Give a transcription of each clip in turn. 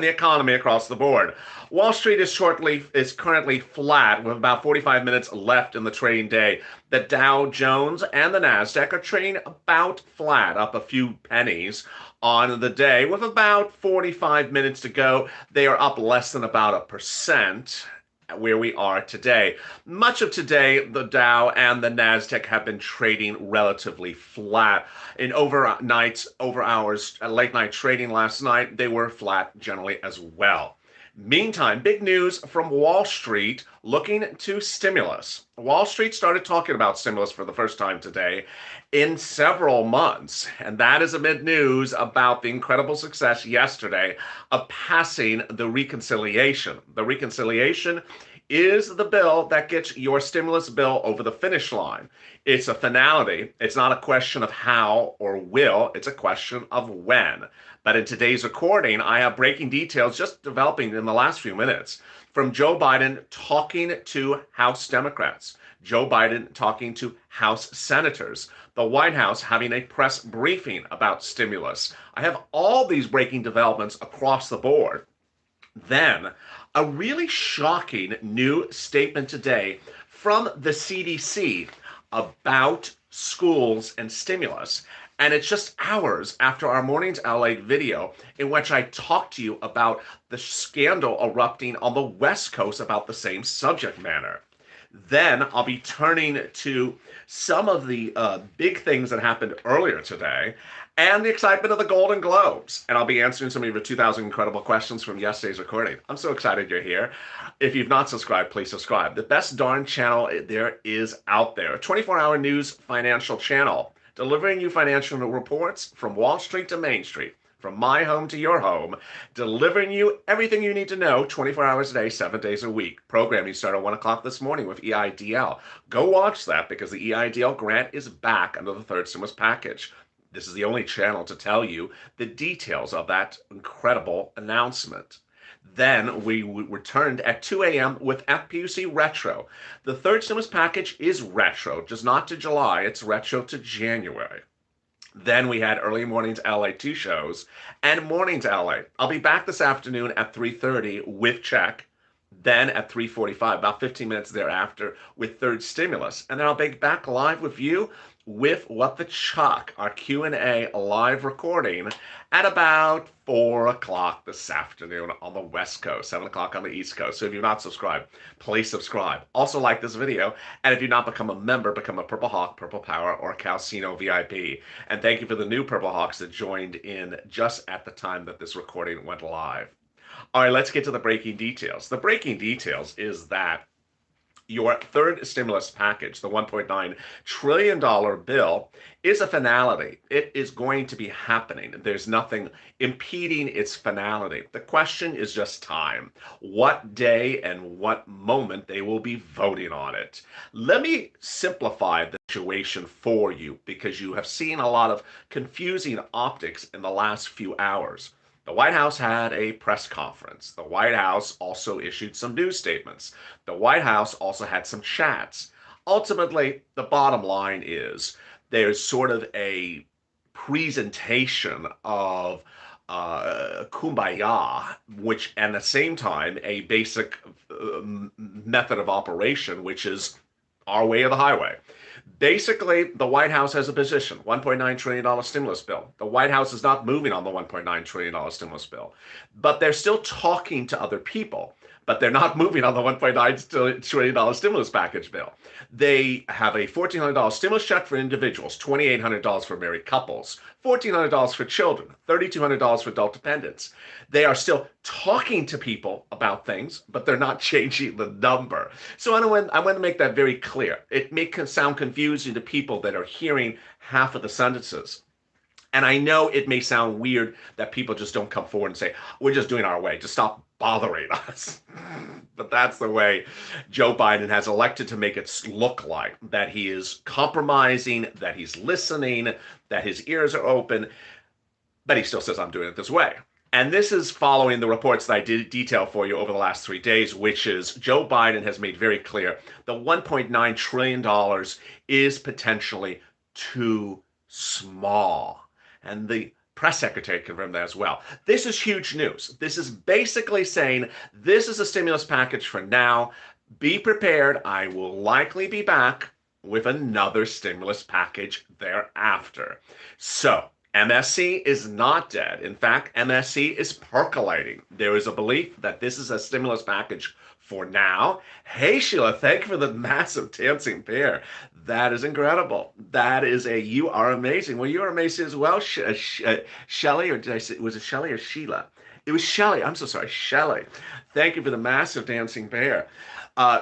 the economy across the board. Wall Street is currently flat with about 45 minutes left in the trading day. The Dow Jones and the Nasdaq are trading about flat, up a few pennies on the day with about 45 minutes to go. They are up less than about a percent where we are today. Much of today, the Dow and the Nasdaq have been trading relatively flat. In over hours, late night trading last night, they were flat generally as well. Meantime, big news from Wall Street looking to stimulus. Wall Street started talking about stimulus for the first time today in several months, and that is amid news about the incredible success yesterday of passing the reconciliation. The reconciliation is the bill that gets your stimulus bill over the finish line. It's a finality. It's not a question of how or will, it's a question of when. But in today's recording, I have breaking details just developing in the last few minutes from Joe Biden talking to House Democrats, Joe Biden talking to House senators, the White House having a press briefing about stimulus. I have all these breaking developments across the board. Then, a really shocking new statement today from the CDC about schools and stimulus. And it's just hours after our Mornings LATE video in which I talked to you about the scandal erupting on the West Coast about the same subject matter. Then I'll be turning to some of the big things that happened earlier today and the excitement of the Golden Globes. And I'll be answering some of your 2,000 incredible questions from yesterday's recording. I'm so excited you're here. If you've not subscribed, please subscribe. The best darn channel there is out there. A 24-hour news financial channel delivering you financial reports from Wall Street to Main Street, from my home to your home, delivering you everything you need to know 24 hours a day, 7 days a week. Programming started at 1 o'clock this morning with EIDL. Go watch that because the EIDL grant is back under the third stimulus package. This is the only channel to tell you the details of that incredible announcement. Then we returned at 2 a.m. with FPUC Retro. The third stimulus package is retro, just not to July, it's retro to January. Then we had early mornings LA 2 shows and mornings LA. I'll be back this afternoon at 3:30 with Check. Then at 3:45, about 15 minutes thereafter, with third stimulus. And then I'll be back live with you with What the Chuck, our Q&A live recording at about 4 o'clock this afternoon on the West Coast, 7 o'clock on the East Coast. So if you're not subscribed, please subscribe. Also like this video, and if you've not become a member, become a Purple Hawk, Purple Power, or Calcino VIP. And thank you for the new Purple Hawks that joined in just at the time that this recording went live. All right, let's get to the breaking details. The breaking details is that your third stimulus package, the $1.9 trillion bill, is a finality. It is going to be happening. There's nothing impeding its finality. The question is just time. What day and what moment they will be voting on it. Let me simplify the situation for you because you have seen a lot of confusing optics in the last few hours. The White House had a press conference. The White House also issued some news statements. The White House also had some chats. Ultimately, the bottom line is there's sort of a presentation of kumbaya, which, and at the same time, a basic method of operation, which is our way or the highway. Basically, the White House has a position, $1.9 trillion stimulus bill. The White House is not moving on the $1.9 trillion stimulus bill, but they're still talking to other people, but they're not moving on the $1.9 trillion stimulus package bill. They have a $1,400 stimulus check for individuals, $2,800 for married couples, $1,400 for children, $3,200 for adult dependents. They are still talking to people about things, but they're not changing the number. So I want to make that very clear. It may sound confusing to people that are hearing half of the sentences. And I know it may sound weird that people just don't come forward and say, we're just doing our way. Just stop bothering us. But that's the way Joe Biden has elected to make it look like, that he is compromising, that he's listening, that his ears are open, but he still says, I'm doing it this way. And this is following the reports that I did detail for you over the last 3 days, which is Joe Biden has made very clear the $1.9 trillion is potentially too small. And the press secretary confirmed that as well. This is huge news. This is basically saying this is a stimulus package for now. Be prepared. I will likely be back with another stimulus package thereafter. So, MSC is not dead. In fact, MSC is percolating. There is a belief that this is a stimulus package for now. Hey, Sheila, thank you for the massive dancing bear. That is incredible. That is you are amazing. Well, you are amazing as well, Shelly, or did I say, was it Shelly or Sheila? It was Shelly. I'm so sorry, Shelly. Thank you for the massive dancing bear.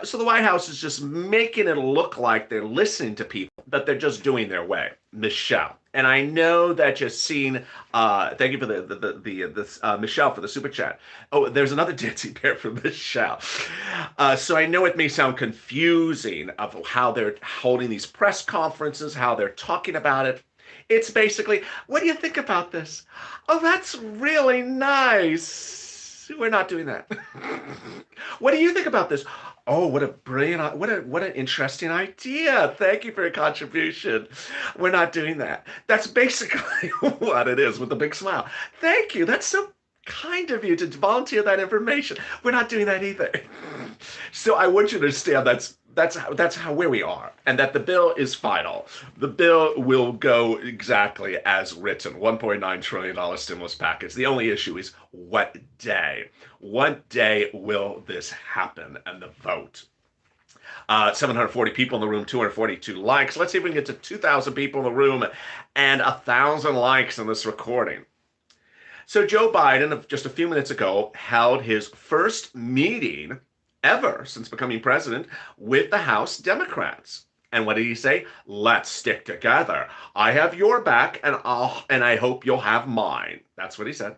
So the White House is just making it look like they're listening to people, but they're just doing their way. Michelle. And I know that you've seen, thank you for the Michelle for the super chat. Oh, there's another dancing bear from Michelle. So I know it may sound confusing of how they're holding these press conferences, how they're talking about it. It's basically, what do you think about this? Oh, that's really nice. We're not doing that. What do you think about this? Oh, what a brilliant, what an interesting idea. Thank you for your contribution. We're not doing that. That's basically what it is with a big smile. Thank you. That's so kind of you to volunteer that information. We're not doing that either. So I want you to understand that's how where we are, and that the bill is final. The bill will go exactly as written. $1.9 trillion stimulus package. The only issue is what day. What day will this happen? And the vote. 740 people in the room, 242 likes. Let's see if we can get to 2,000 people in the room and 1,000 likes in this recording. So Joe Biden, just a few minutes ago, held his first meeting ever since becoming president with the House Democrats. And what did he say? Let's stick together. I have your back, and I hope you'll have mine. That's what he said.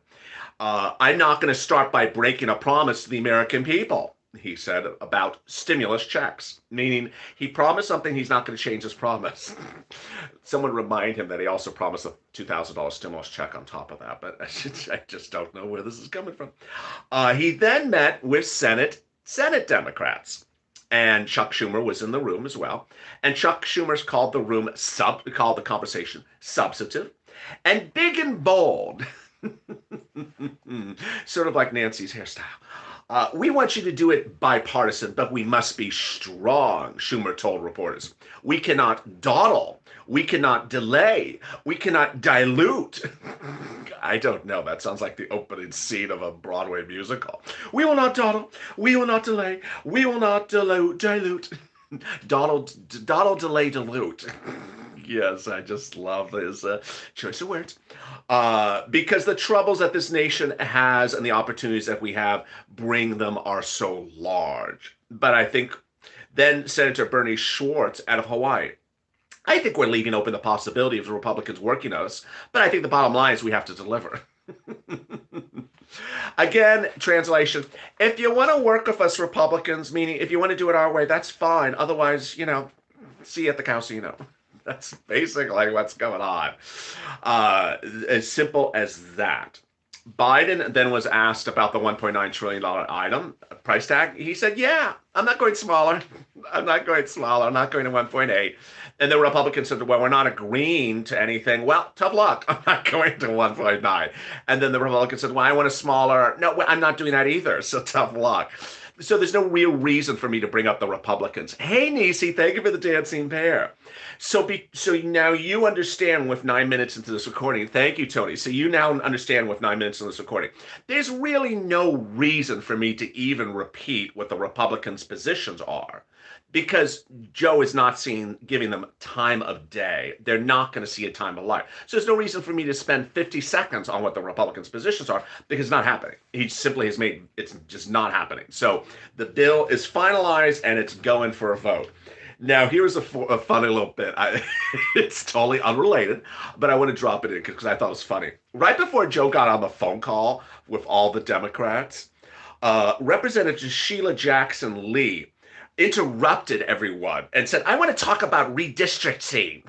I'm not going to start by breaking a promise to the American people, he said, about stimulus checks, meaning he promised something, he's not going to change his promise. Someone remind him that he also promised a $2,000 stimulus check on top of that, but I just don't know where this is coming from. He then met with Senate Democrats, and Chuck Schumer was in the room as well. And Chuck Schumer's called the conversation substantive and big and bold. Sort of like Nancy's hairstyle. We want you to do it bipartisan, but we must be strong, Schumer told reporters. We cannot dawdle. We cannot delay. We cannot dilute. I don't know. That sounds like the opening scene of a Broadway musical. We will not dawdle. We will not delay. We will not dilute. Dawdle, delay, dilute. Yes, I just love his choice of words. Because the troubles that this nation has and the opportunities that we have bring them are so large. But I think then Senator Bernie Schwartz out of Hawaii, I think we're leaving open the possibility of the Republicans working on us, but I think the bottom line is we have to deliver. Again, translation, if you want to work with us Republicans, meaning if you want to do it our way, that's fine. Otherwise, see you at the casino. That's basically what's going on. As simple as that. Biden then was asked about the $1.9 trillion item price tag. He said, yeah, I'm not going smaller. I'm not going to 1.8. And the Republicans said, well, we're not agreeing to anything. Well, tough luck. I'm not going to 1.9. And then the Republicans said, well, I want a smaller. No, I'm not doing that either. So tough luck. So there's no real reason for me to bring up the Republicans. Hey, Nisi, thank you for the dancing bear. So now you understand with 9 minutes into this recording. Thank you, Tony. So you now understand with 9 minutes into this recording. There's really no reason for me to even repeat what the Republicans' positions are, because Joe is not giving them time of day. They're not going to see a time of life. So there's no reason for me to spend 50 seconds on what the Republicans' positions are, because it's not happening. He simply has it's just not happening. So the bill is finalized and it's going for a vote. Now, here's a funny little bit. It's totally unrelated, but I want to drop it in because I thought it was funny. Right before Joe got on the phone call with all the Democrats, Representative Sheila Jackson Lee interrupted everyone and said, I want to talk about redistricting.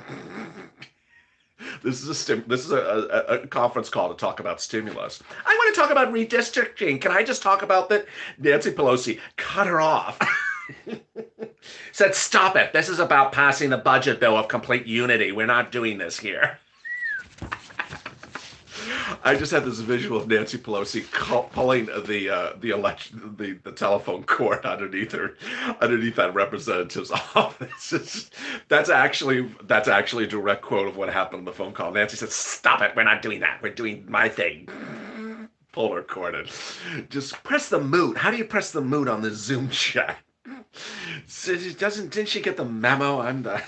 This is a conference call to talk about stimulus. I want to talk about redistricting. Can I just talk about that? Nancy Pelosi cut her off. Said, stop it. This is about passing the budget bill of complete unity. We're not doing this here. I just had this visual of Nancy Pelosi pulling the election the telephone cord underneath that representative's office. That's actually a direct quote of what happened on the phone call. Nancy said, "Stop it! We're not doing that. We're doing my thing." Pull her cord in. Just press the mute. How do you press the mute on the Zoom chat? So didn't she get the memo? I'm the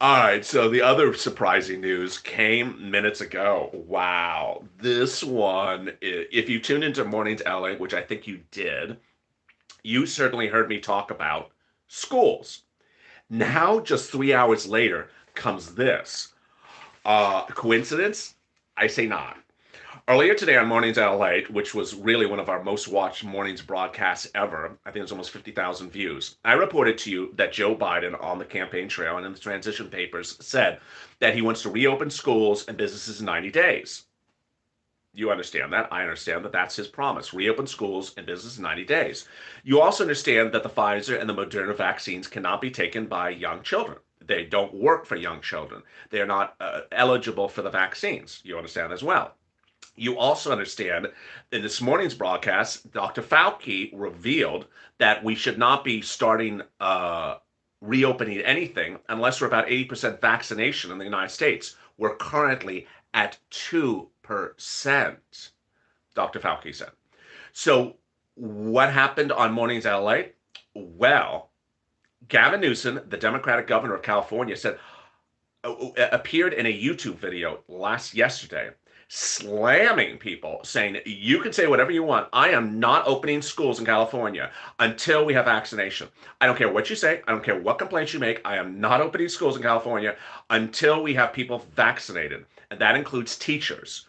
All right, so the other surprising news came minutes ago. Wow. This one, if you tuned into Mornings LA, which I think you did, you certainly heard me talk about schools. Now, just 3 hours later, comes this. Coincidence? I say not. Earlier today on Mornings LA, which was really one of our most watched mornings broadcasts ever, I think it was almost 50,000 views, I reported to you that Joe Biden on the campaign trail and in the transition papers said that he wants to reopen schools and businesses in 90 days. You understand that. I understand that that's his promise. Reopen schools and businesses in 90 days. You also understand that the Pfizer and the Moderna vaccines cannot be taken by young children. They don't work for young children. They are not eligible for the vaccines. You understand as well. You also understand in this morning's broadcast, Dr. Fauci revealed that we should not be starting reopening anything unless we're about 80% vaccination in the United States. We're currently at 2%, Dr. Fauci said. So what happened on Mornings LA? Well, Gavin Newsom, the Democratic governor of California, appeared in a YouTube video yesterday, slamming people, saying, you can say whatever you want. I am not opening schools in California until we have vaccination. I don't care what you say. I don't care what complaints you make. I am not opening schools in California until we have people vaccinated. And that includes teachers.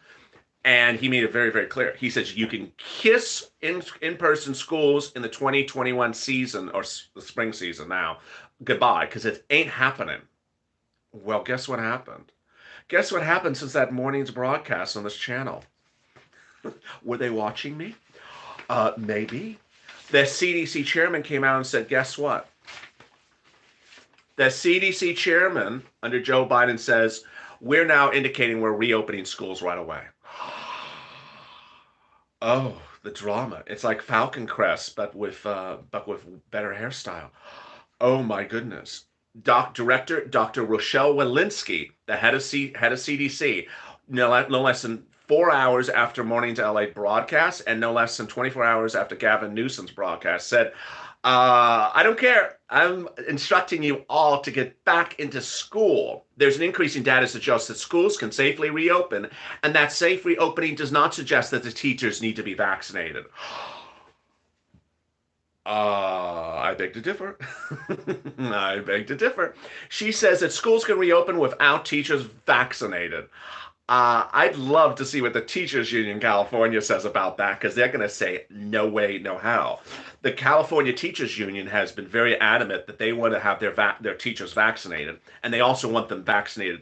And he made it very, very clear. He says you can kiss in-person schools in the 2021 season, or the spring season now, goodbye, because it ain't happening. Well, guess what happened? Guess what happened since that morning's broadcast on this channel? Were they watching me? Maybe. The CDC chairman came out and said, guess what? The CDC chairman under Joe Biden says, we're now indicating we're reopening schools right away. Oh, the drama. It's like Falcon Crest, but with better hairstyle. Oh my goodness. Director Dr. Rochelle Walensky, the head of CDC, no less than 4 hours after Mornings LA broadcast and no less than 24 hours after Gavin Newsom's broadcast, said, I don't care. I'm instructing you all to get back into school. There's an increasing data suggests that schools can safely reopen, and that safe reopening does not suggest that the teachers need to be vaccinated. I beg to differ. I beg to differ. She says that schools can reopen without teachers vaccinated. I'd love to see what the Teachers Union in California says about that, because they're going to say, no way, no how. The California Teachers Union has been very adamant that they want to have their teachers vaccinated, and they also want them vaccinated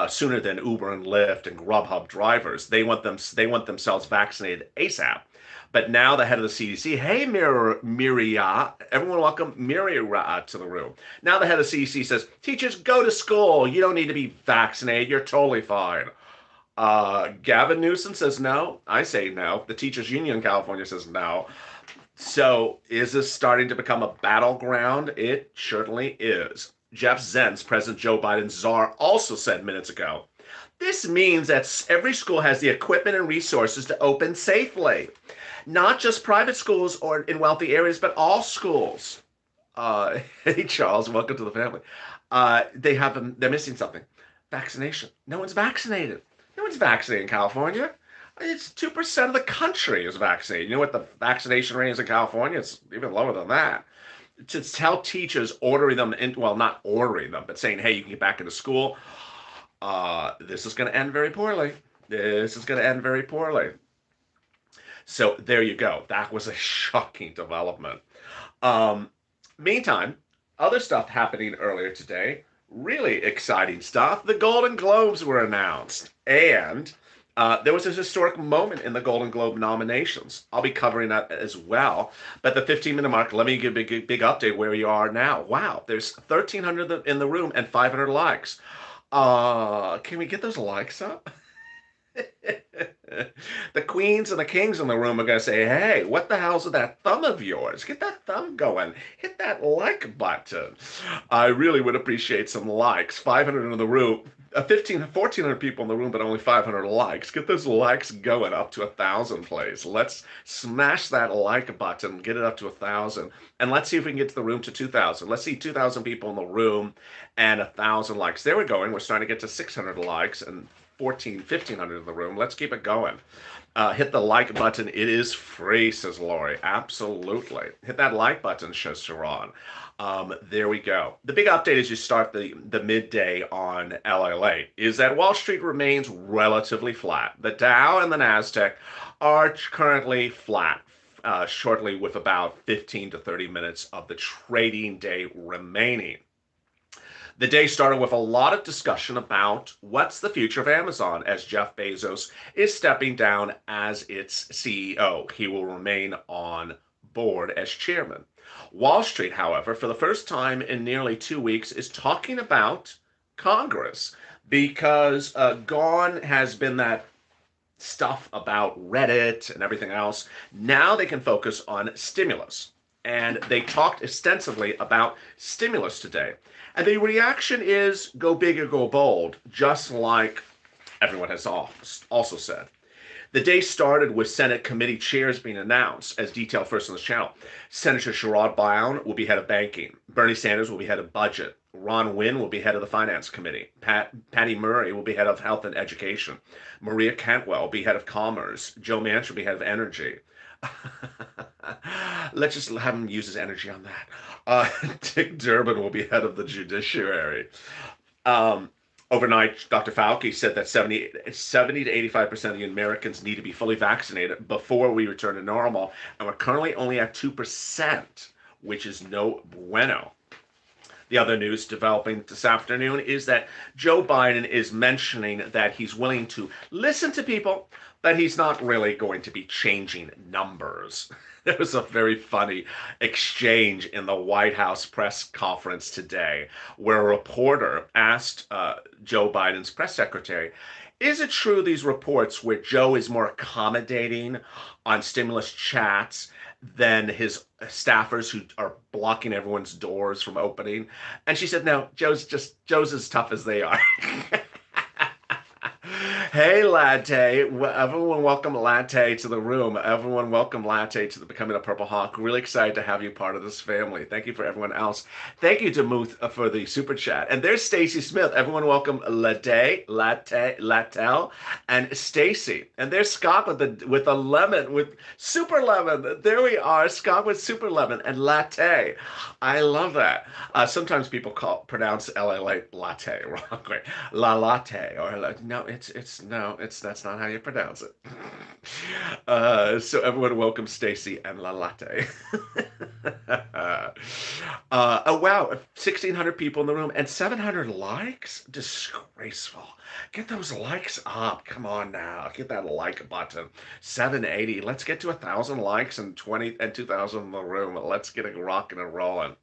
sooner than Uber and Lyft and Grubhub drivers. They want themselves vaccinated ASAP. But now the head of the CDC, hey, Miria, everyone welcome Miria to the room. Now the head of the CDC says, teachers, go to school. You don't need to be vaccinated. You're totally fine. Gavin Newsom says no. I say no. The Teachers Union in California says no. So is this starting to become a battleground? It certainly is. Jeff Zients, President Joe Biden's czar, also said minutes ago, this means that every school has the equipment and resources to open safely. Not just private schools or in wealthy areas, but all schools. Hey, Charles, welcome to the family. They're missing something. Vaccination. No one's vaccinated. No one's vaccinated in California. It's 2% of the country is vaccinated. You know what the vaccination rate is in California? It's even lower than that. To tell teachers, ordering them, not ordering them, but saying, hey, you can get back into school, this is going to end very poorly. This is going to end very poorly. So there you go. That was a shocking development. Meantime, other stuff happening earlier today. Really exciting stuff. The Golden Globes were announced. And there was a historic moment in the Golden Globe nominations. I'll be covering that as well. But the 15-minute mark, let me give a big update where you are now. Wow, there's 1,300 in the room and 500 likes. Can we get those likes up? The queens and the kings in the room are going to say, hey, what the hell's with that thumb of yours? Get that thumb going. Hit that like button. I really would appreciate some likes. 500 in the room. 1,400 people in the room, but only 500 likes. Get those likes going up to 1,000, please. Let's smash that like button, get it up to 1,000, and let's see if we can get to the room to 2,000. Let's see 2,000 people in the room and 1,000 likes. There we're going. We're starting to get to 600 likes and 1,500 in the room. Let's keep it going. Hit the like button. It is free, says Lori. Absolutely. Hit that like button, says Sharon. There we go. The big update as you start the midday on LLA is that Wall Street remains relatively flat. The Dow and the NASDAQ are currently flat, shortly with about 15 to 30 minutes of the trading day remaining. The day started with a lot of discussion about what's the future of Amazon as Jeff Bezos is stepping down as its CEO. He will remain on board as chairman. Wall Street, however, for the first time in nearly 2 weeks, is talking about Congress because gone has been that stuff about Reddit and everything else. Now they can focus on stimulus. And they talked extensively about stimulus today. And the reaction is go big or go bold, just like everyone has also said. The day started with Senate committee chairs being announced, as detailed first on this channel. Senator Sherrod Brown will be head of banking. Bernie Sanders will be head of budget. Ron Wynn will be head of the finance committee. Patty Murray will be head of health and education. Maria Cantwell will be head of commerce. Joe Manchin will be head of energy. Let's just have him use his energy on that. Dick Durbin will be head of the judiciary. Overnight, Dr. Fauci said that 70 to 85% of the Americans need to be fully vaccinated before we return to normal, and we're currently only at 2%, which is no bueno. The other news developing this afternoon is that Joe Biden is mentioning that he's willing to listen to people, but he's not really going to be changing numbers. There was a very funny exchange in the White House press conference today where a reporter asked Joe Biden's press secretary, is it true these reports where Joe is more accommodating on stimulus chats than his staffers who are blocking everyone's doors from opening? And she said, no, Joe's as tough as they are. Hey, Latte. Everyone welcome Latte to the room. Everyone welcome Latte to the Becoming a Purple Hawk. Really excited to have you part of this family. Thank you for everyone else. Thank you to Muth for the super chat. And there's Stacy Smith. Everyone welcome Latte, Latel, and Stacy. And there's Scott with a lemon, with super lemon. There we are, Scott with super lemon and latte. I love that. Sometimes people pronounce LA latte wrong. La latte or no, that's not how you pronounce it. So everyone welcome Stacy and La Latte. Oh wow, 1,600 people in the room and 700 likes? Disgraceful. Get those likes up. Come on now. Get that like button. 780. Let's get to 1,000 likes and 2,000 in the room. Let's get it rocking and rolling.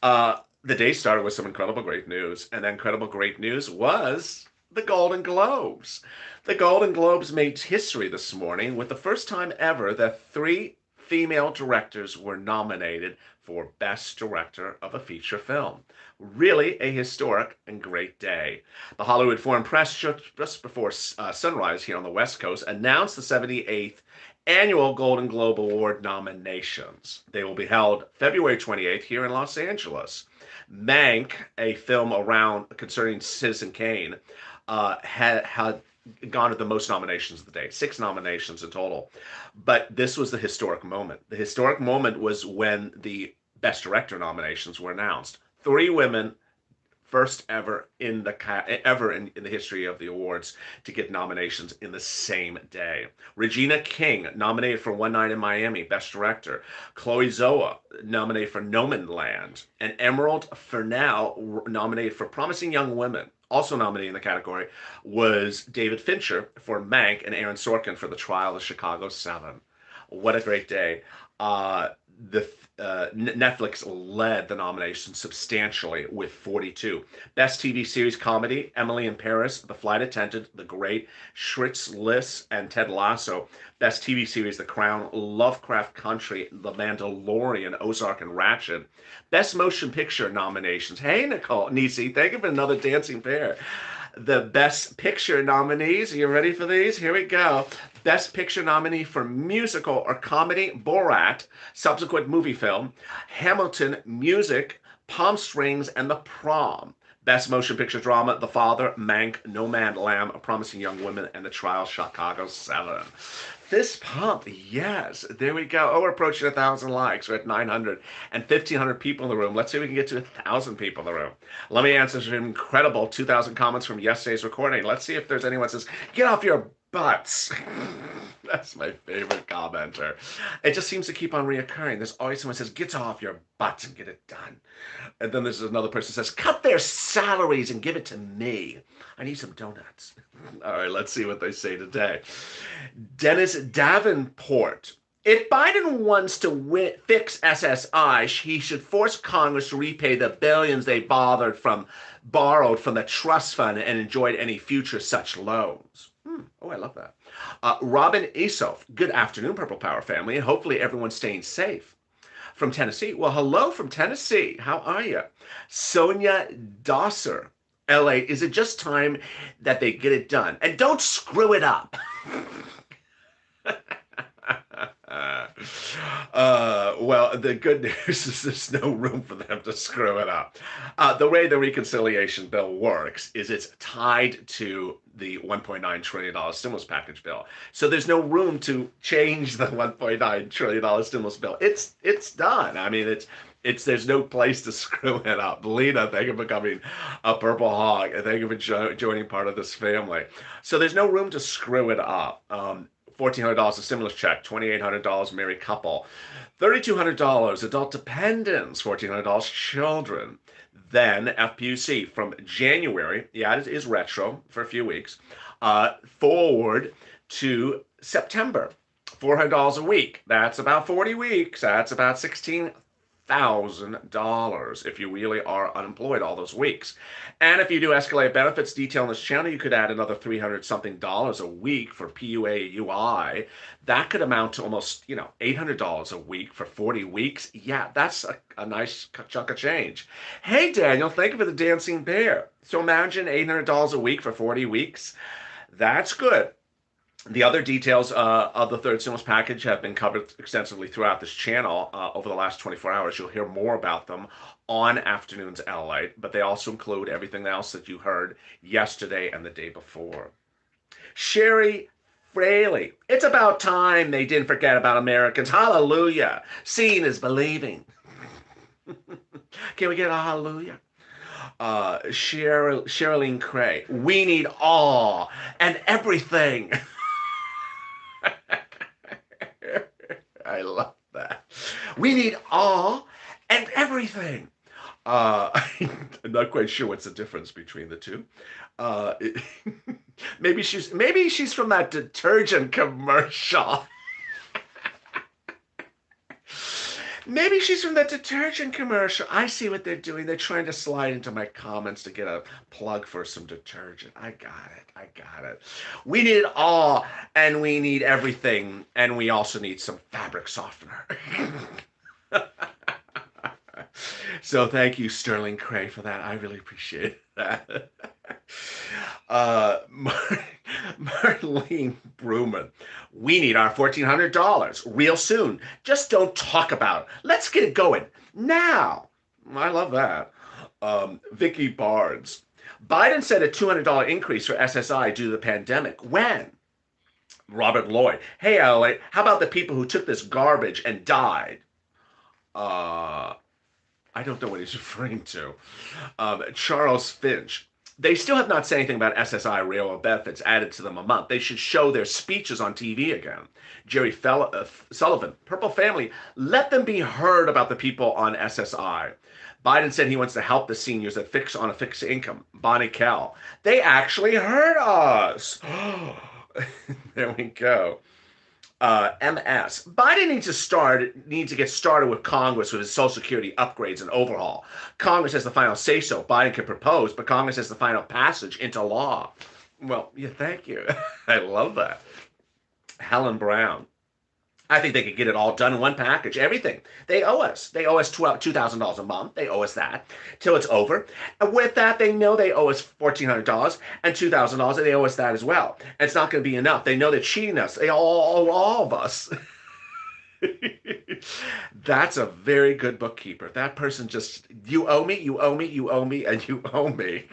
The day started with some incredible great news, and that incredible great news was the Golden Globes. The Golden Globes made history this morning with the first time ever that 3 female directors were nominated for Best Director of a Feature Film. Really a historic and great day. The Hollywood Foreign Press, just before sunrise here on the West Coast, announced the 78th Annual Golden Globe Award nominations. They will be held February 28th here in Los Angeles. Mank, a film concerning Citizen Kane, had garnered the most nominations of the day, 6 nominations in total. But this was the historic moment. The historic moment was when the Best Director nominations were announced. 3 women, first ever in the history of the awards to get nominations in the same day. Regina King, nominated for One Night in Miami, Best Director. Chloe Zhao, nominated for Nomadland. And Emerald Fennell, nominated for Promising Young Women. Also nominated in the category was David Fincher for Mank and Aaron Sorkin for The Trial of Chicago 7. What a great day. the Netflix led the nominations substantially with 42. Best TV series comedy: Emily in Paris, The Flight Attendant, The Great, Schritz List, and Ted Lasso. Best TV series: The Crown, Lovecraft Country, The Mandalorian, Ozark, and Ratched. Best motion picture nominations: hey, Nicole Nisi, thank you for another dancing pair. The best picture nominees, are you ready for these? Here we go. Best Picture nominee for musical or comedy: Borat, subsequent movie film; Hamilton, music; Palm Springs, and The Prom. Best Motion Picture Drama: The Father, Mank, No Man Lamb, A Promising Young Woman, and The Trial, Chicago 7. Fist pump, yes. There we go. Oh, we're approaching 1,000 likes. We're at 900 and 1,500 people in the room. Let's see if we can get to 1,000 people in the room. Let me answer some incredible 2,000 comments from yesterday's recording. Let's see if there's anyone that says, "Get off your butts." That's my favorite commenter. It just seems to keep on reoccurring. There's always someone who says, "Get off your butts and get it done." And then there's another person who says, "Cut their salaries and give it to me. I need some donuts." All right, let's see what they say today. Dennis Davenport: if Biden wants to fix SSI, he should force Congress to repay the billions they borrowed from the trust fund and enjoyed any future such loans. Oh, I love that. Robin Isof: good afternoon, Purple Power family, and hopefully everyone's staying safe. From Tennessee. Well, hello from Tennessee. How are you? Sonia Dosser: LA, is it just time that they get it done? And don't screw it up. Well, the good news is there's no room for them to screw it up. The way the reconciliation bill works is it's tied to the $1.9 trillion stimulus package bill. So there's no room to change the $1.9 trillion stimulus bill. It's done. I mean, there's no place to screw it up. Lena, thank you for becoming a Purple Hog, and thank you for joining part of this family. So there's no room to screw it up. $1,400 a stimulus check, $2,800 married couple, $3,200 adult dependents, $1,400 children. Then FPUC from January, yeah, it is retro for a few weeks, forward to September, $400 a week. That's about 40 weeks. That's about $16,000 if you really are unemployed all those weeks. And if you do escalate benefits detail on this channel, you could add another $300 something a week for PUA/UI. That could amount to almost, $800 a week for 40 weeks. Yeah, that's a nice chunk of change. Hey, Daniel, thank you for the dancing bear. So imagine $800 a week for 40 weeks. That's good. The other details of the third stimulus package have been covered extensively throughout this channel over the last 24 hours. You'll hear more about them on Afternoons LA, but they also include everything else that you heard yesterday and the day before. Sherry Fraley: it's about time they didn't forget about Americans. Hallelujah. Seeing is believing. Can we get a hallelujah? Sherilyn Cray: we need all and everything. I love that. We need all and everything. I'm not quite sure what's the difference between the two. Maybe she's from that detergent commercial. Maybe she's from that detergent commercial. I see what they're doing. They're trying to slide into my comments to get a plug for some detergent. I got it. We need it all, and we need everything, and we also need some fabric softener. So thank you, Sterling Cray, for that. I really appreciate that. Marlene Bruman: we need our $1,400 real soon. Just don't talk about it. Let's get it going now. I love that. Vicky Barnes: Biden said a $200 increase for SSI due to the pandemic. When? Robert Lloyd: hey, LA, how about the people who took this garbage and died? I don't know what he's referring to. Charles Finch: they still have not said anything about SSI railroad benefits added to them a month. They should show their speeches on TV again. Jerry Sullivan: Purple family, let them be heard about the people on SSI. Biden said he wants to help the seniors that on a fixed income. Bonnie Kell: they actually heard us. There we go. MS. Biden needs to get started with Congress with his Social Security upgrades and overhaul. Congress has the final say so. Biden can propose, but Congress has the final passage into law. Well, yeah, thank you. I love that. Helen Brown. I think they could get it all done in one package. Everything. They owe us. They owe us $2,000 a month. They owe us that till it's over. And with that, they know they owe us $1,400 and $2,000. And they owe us that as well. And it's not going to be enough. They know they're cheating us. They all of us. That's a very good bookkeeper. That person just, you owe me, you owe me, you owe me, and you owe me.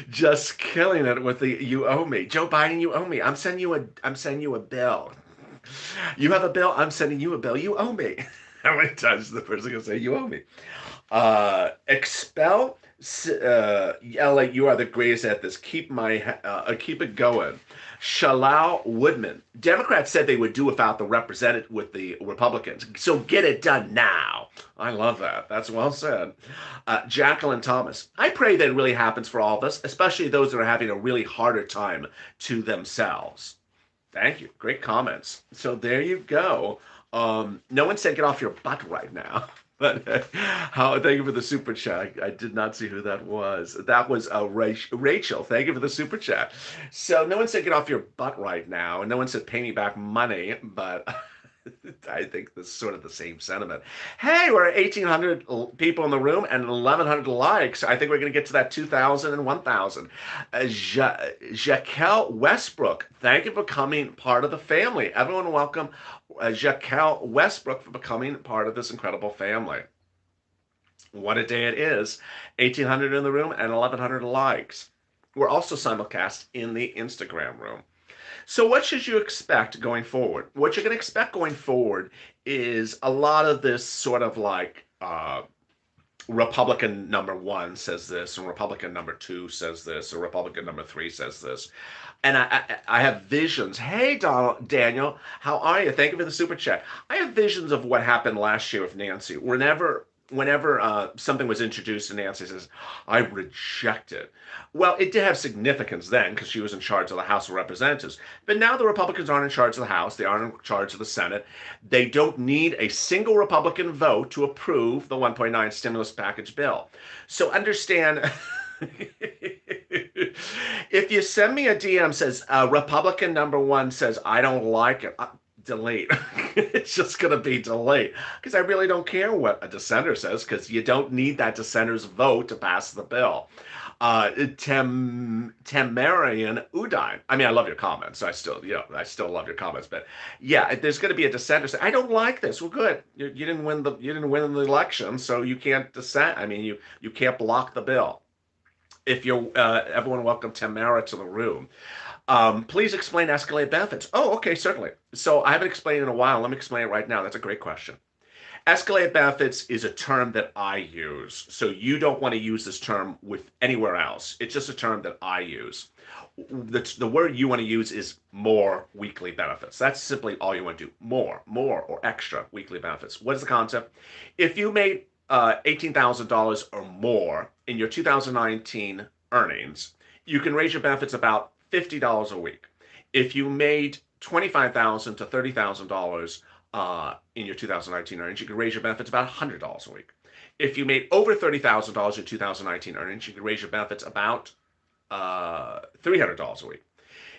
Just killing it with the you owe me. Joe Biden, you owe me. I'm sending you a bill. You have a bill, I'm sending you a bill. You owe me. How many times is the person gonna say you owe me? Expel LA, you are the greatest at this. Keep it going. Shalal Woodman. Democrats said they would do without the representative with the Republicans. So get it done now. I love that. That's well said. Jacqueline Thomas. I pray that it really happens for all of us, especially those that are having a really harder time to themselves. Thank you. Great comments. So there you go. No one said get off your butt right now. But thank you for the super chat. I did not see who that was. That was Rachel. Thank you for the super chat. So no one said get off your butt right now, and no one said pay me back money, but I think this is sort of the same sentiment. Hey, we're at 1,800 people in the room and 1,100 likes. I think we're going to get to that 2,000 and 1,000. Jaquel Westbrook, thank you for becoming part of the family. Everyone welcome Jaquel Westbrook for becoming part of this incredible family. What a day it is. 1,800 in the room and 1,100 likes. We're also simulcast in the Instagram room. So what should you expect going forward? What you're going to expect going forward is a lot of this sort of like Republican number 1 says this, and Republican number 2 says this, or Republican number 3 says this. And I have visions. Hey, Daniel, how are you? Thank you for the super chat. I have visions of what happened last year with Nancy. Whenever something was introduced and Nancy says, I reject it. Well, it did have significance then because she was in charge of the House of Representatives. But now the Republicans aren't in charge of the House. They aren't in charge of the Senate. They don't need a single Republican vote to approve the 1.9 stimulus package bill. So understand, if you send me a DM says, Republican number 1 says, I don't like it, delete. It's just going to be delete because I really don't care what a dissenter says because you don't need that dissenter's vote to pass the bill. Temerian Udine. I mean, I love your comments. I still love your comments. But yeah, there's going to be a dissenter say, I don't like this. Well, good. You didn't win the the election, so you can't dissent. I mean, you can't block the bill. If you're everyone welcome Tamara to the room. Please explain escalated benefits. Oh, okay, certainly. So I haven't explained it in a while. Let me explain it right now. That's a great question. Escalated benefits is a term that I use. So you don't want to use this term with anywhere else. It's just a term that I use. The word you want to use is more weekly benefits. That's simply all you want to do. More or extra weekly benefits. What is the concept? If you made $18,000 or more in your 2019 earnings, you can raise your benefits about $50 a week. If you made $25,000 to $30,000 in your 2019 earnings, you can raise your benefits about $100 a week. If you made over $30,000 in 2019 earnings, you can raise your benefits about $300 a week.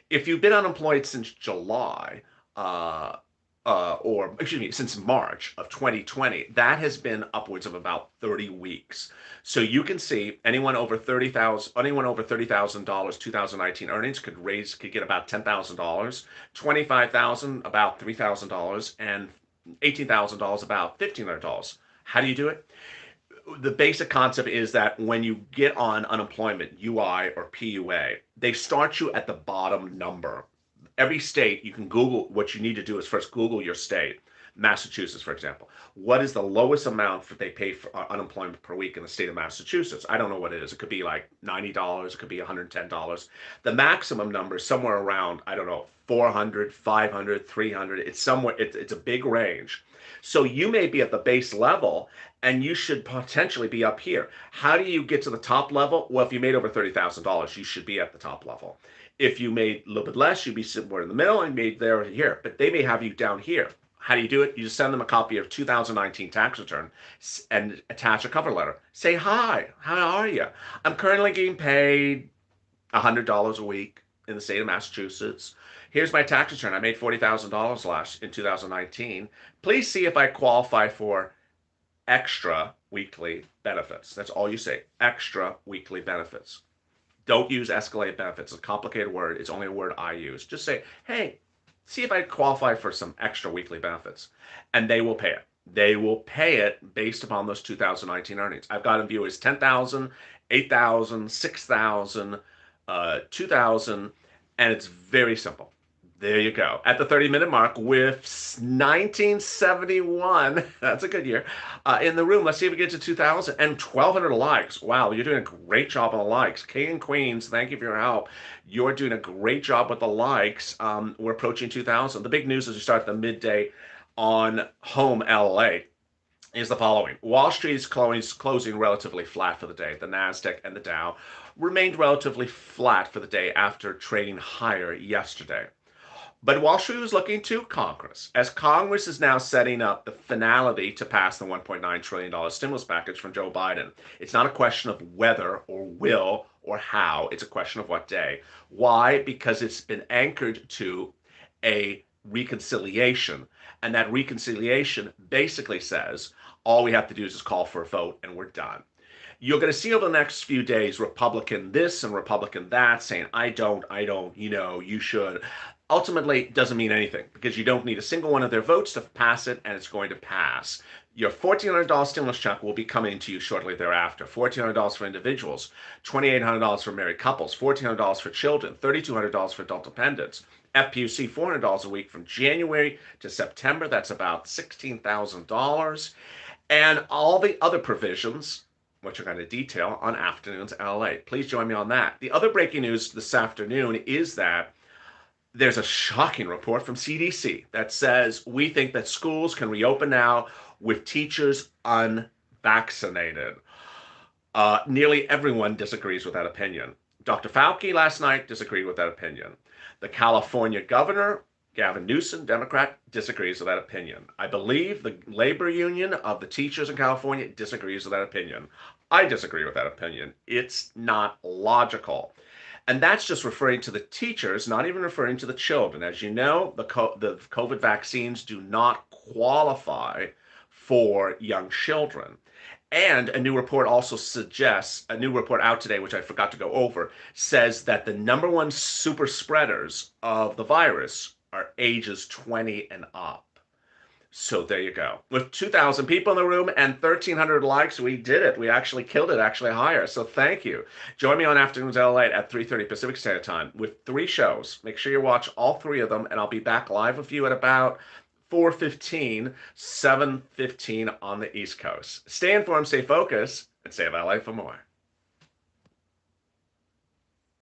If you've been unemployed since July, since March of 2020, that has been upwards of about 30 weeks. So you can see anyone over $30,000, 2019 earnings could get about $10,000, $25,000 about $3,000, and $18,000 about $1,500. How do you do it? The basic concept is that when you get on unemployment, UI or PUA, they start you at the bottom number. Every state, you can Google, what you need to do is first Google your state. Massachusetts, for example. What is the lowest amount that they pay for unemployment per week in the state of Massachusetts? I don't know what it is. It could be like $90. It could be $110. The maximum number is somewhere around, I don't know, 400, 500, 300. It's somewhere, it's a big range. So you may be at the base level and you should potentially be up here. How do you get to the top level? Well, if you made over $30,000, you should be at the top level. If you made a little bit less, you'd be somewhere in the middle and made there or here. But they may have you down here. How do you do it? You just send them a copy of 2019 tax return and attach a cover letter. Say, hi, how are you? I'm currently getting paid $100 a week in the state of Massachusetts. Here's my tax return. I made $40,000 last in 2019. Please see if I qualify for extra weekly benefits. That's all you say. Extra weekly benefits. Don't use escalated benefits. It's a complicated word. It's only a word I use. Just say, hey, see if I qualify for some extra weekly benefits. And they will pay it. They will pay it based upon those 2019 earnings. I've got in view as 10,000, 8,000, 6,000, 2,000, and it's very simple. There you go. At the 30-minute mark with 1971, that's a good year, in the room. Let's see if we get to 2,000 and 1,200 likes. Wow, you're doing a great job on the likes. King and Queens, thank you for your help. You're doing a great job with the likes. We're approaching 2,000. The big news as we start the midday on Home LA is the following. Wall Street is closing relatively flat for the day. The NASDAQ and the Dow remained relatively flat for the day after trading higher yesterday. But Wall Street was looking to Congress, as Congress is now setting up the finality to pass the $1.9 trillion stimulus package from Joe Biden. It's not a question of whether or will or how. It's a question of what day. Why? Because it's been anchored to a reconciliation. And that reconciliation basically says all we have to do is just call for a vote and we're done. You're going to see over the next few days Republican this and Republican that saying, I don't, you should. Ultimately, it doesn't mean anything because you don't need a single one of their votes to pass it, and it's going to pass. Your $1,400 stimulus check will be coming to you shortly thereafter. $1,400 for individuals, $2,800 for married couples, $1,400 for children, $3,200 for adult dependents. FPUC, $400 a week from January to September. That's about $16,000. And all the other provisions, which are going to detail on Afternoons LA. Please join me on that. The other breaking news this afternoon is that there's a shocking report from CDC that says we think that schools can reopen now with teachers unvaccinated. Nearly everyone disagrees with that opinion. Dr. Fpuc last night disagreed with that opinion. The California governor, Gavin Newsom, Democrat, disagrees with that opinion. I believe the labor union of the teachers in California disagrees with that opinion. I disagree with that opinion. It's not logical. And that's just referring to the teachers, not even referring to the children. As you know, the COVID vaccines do not qualify for young children. And a new report also suggests, a new report out today, which I forgot to go over, says that the number one super spreaders of the virus are ages 20 and up. So there you go. With 2,000 people in the room and 1,300 likes, we did it. We actually killed it, actually higher. So thank you. Join me on Afternoons LA at 3:30 Pacific Standard Time with 3 shows. Make sure you watch all 3 of them, and I'll be back live with you at about 4:15, 7:15 on the East Coast. Stay informed, stay focused, and stay LA for more.